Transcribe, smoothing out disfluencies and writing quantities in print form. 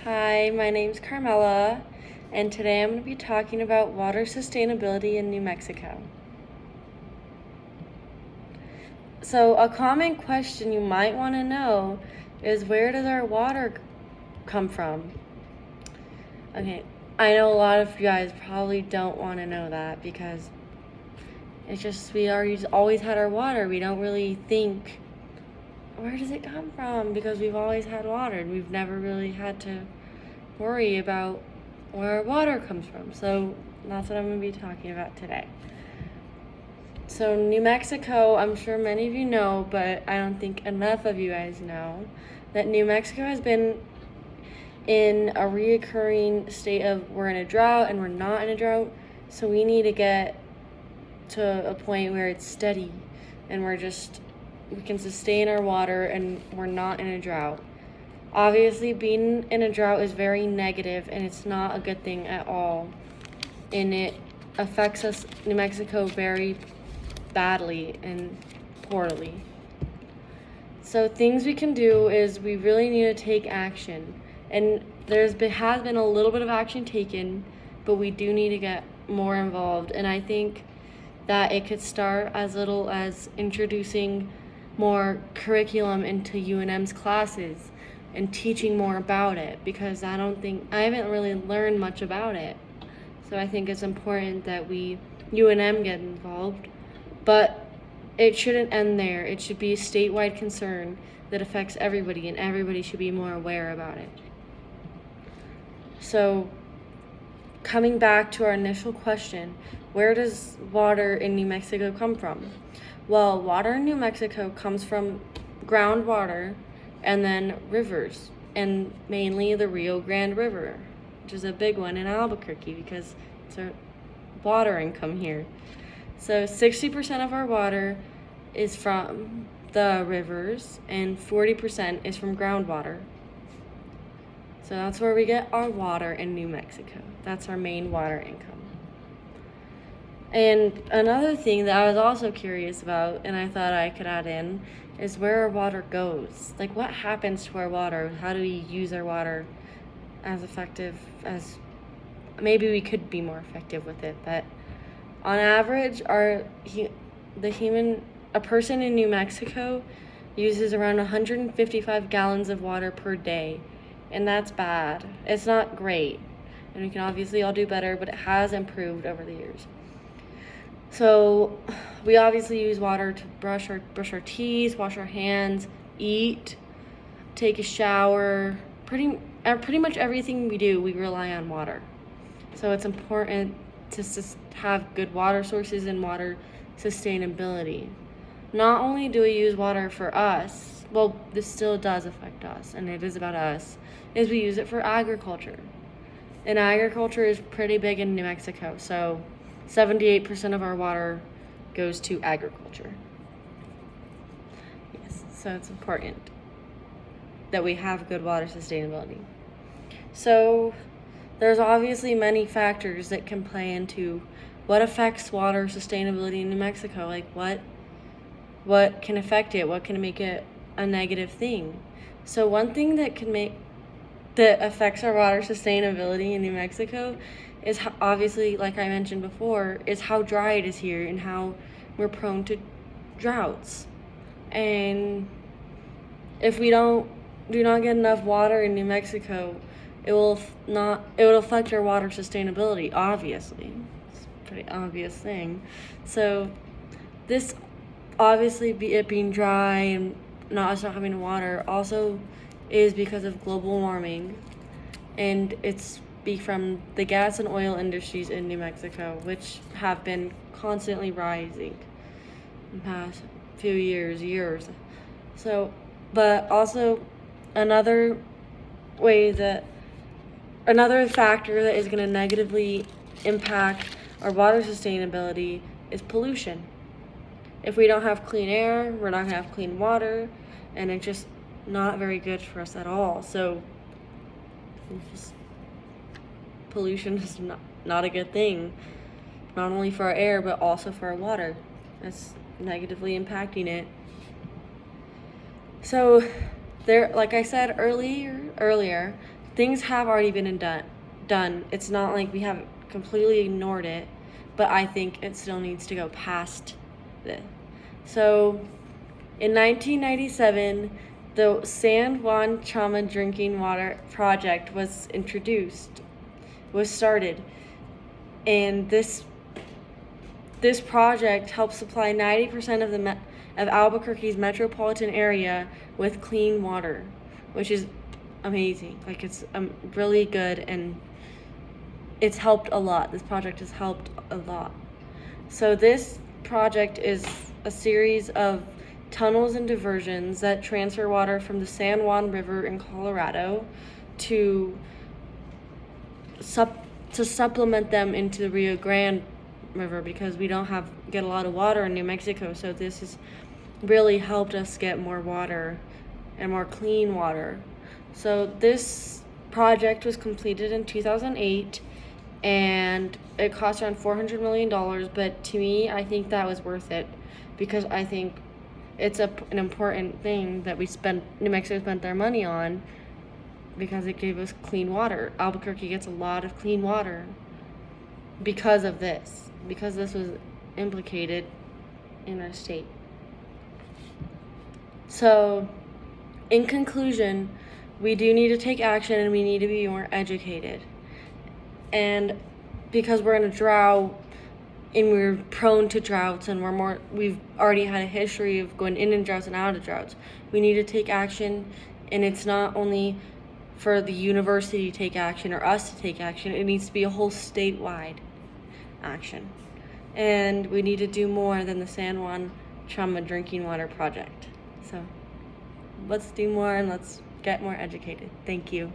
Hi, my name's Carmela, and today I'm going to be talking about water sustainability in New Mexico. So, a common question you might want to know is, where does our water come from? Okay, I know a lot of you guys probably don't want to know that because it's just we always had our water. We don't really think, where does it come from? Because we've always had water and we've never really had to worry about where our water comes from. So that's what I'm going to be talking about today. So New Mexico, I'm sure many of you know, but I don't think enough of you guys know, that New Mexico has been in a reoccurring state of we're in a drought and we're not in a drought. So we need to get to a point where it's steady and we can sustain our water and we're not in a drought. Obviously, being in a drought is very negative and it's not a good thing at all. And it affects us, New Mexico, very badly and poorly. So things we can do is we really need to take action. And has been a little bit of action taken, but we do need to get more involved. And I think that it could start as little as introducing more curriculum into UNM's classes and teaching more about it, because I haven't really learned much about it. So I think it's important that UNM get involved, but it shouldn't end there. It should be a statewide concern that affects everybody, and everybody should be more aware about it. So coming back to our initial question, where does water in New Mexico come from? Well, water in New Mexico comes from groundwater and then rivers, and mainly the Rio Grande River, which is a big one in Albuquerque because it's our water income here. So 60% of our water is from the rivers and 40% is from groundwater. So that's where we get our water in New Mexico. That's our main water income. And another thing that I was also curious about, and I thought I could add in, is where our water goes. Like, what happens to our water? How do we use our water as effective as... Maybe we could be more effective with it, but on average, a person in New Mexico uses around 155 gallons of water per day, and that's bad. It's not great, and we can obviously all do better, but it has improved over the years. So we obviously use water to brush our teeth, wash our hands, eat, take a shower. Pretty much everything we do, we rely on water. So it's important to have good water sources and water sustainability. Not only do we use water for us, well, this still does affect us, and it is about us, is we use it for agriculture. And agriculture is pretty big in New Mexico, so 78% of our water goes to agriculture. Yes, so it's important that we have good water sustainability. So there's obviously many factors that can play into what affects water sustainability in New Mexico. Like what can affect it? What can make it a negative thing? So one thing that affects our water sustainability in New Mexico is obviously, like I mentioned before, is how dry it is here and how we're prone to droughts. And if we do not get enough water in New Mexico, it will affect our water sustainability, obviously. It's a pretty obvious thing. So this obviously it being dry and us not having water also is because of global warming, and it's from the gas and oil industries in New Mexico, which have been constantly rising in the past few years. So, but also another factor that is going to negatively impact our water sustainability is pollution. If we don't have clean air, we're not going to have clean water, and it's just not very good for us at all. So pollution is not a good thing, not only for our air, but also for our water. That's negatively impacting it. So like I said earlier, things have already been done. It's not like we have completely ignored it, but I think it still needs to go past this. So in 1997, the San Juan Chama Drinking Water Project was started. And this project helps supply 90% of Albuquerque's metropolitan area with clean water, which is amazing. Like, it's really good, and it's helped a lot. This project has helped a lot. So this project is a series of tunnels and diversions that transfer water from the San Juan River in Colorado to supplement them into the Rio Grande River, because we don't get a lot of water in New Mexico. So this has really helped us get more water and more clean water. So this project was completed in 2008, and it cost around $400 million. But to me, I think that was worth it, because I think it's an important thing that New Mexico spent their money on, because it gave us clean water. Albuquerque gets a lot of clean water because of this, because this was implicated in our state. So, in conclusion, we do need to take action, and we need to be more educated. And because we're in a drought, and we're prone to droughts, and we've already had a history of going in droughts and out of droughts, we need to take action. And it's not only for the university to take action or us to take action, it needs to be a whole statewide action. And we need to do more than the San Juan Chama Drinking Water Project. So let's do more, and let's get more educated. Thank you.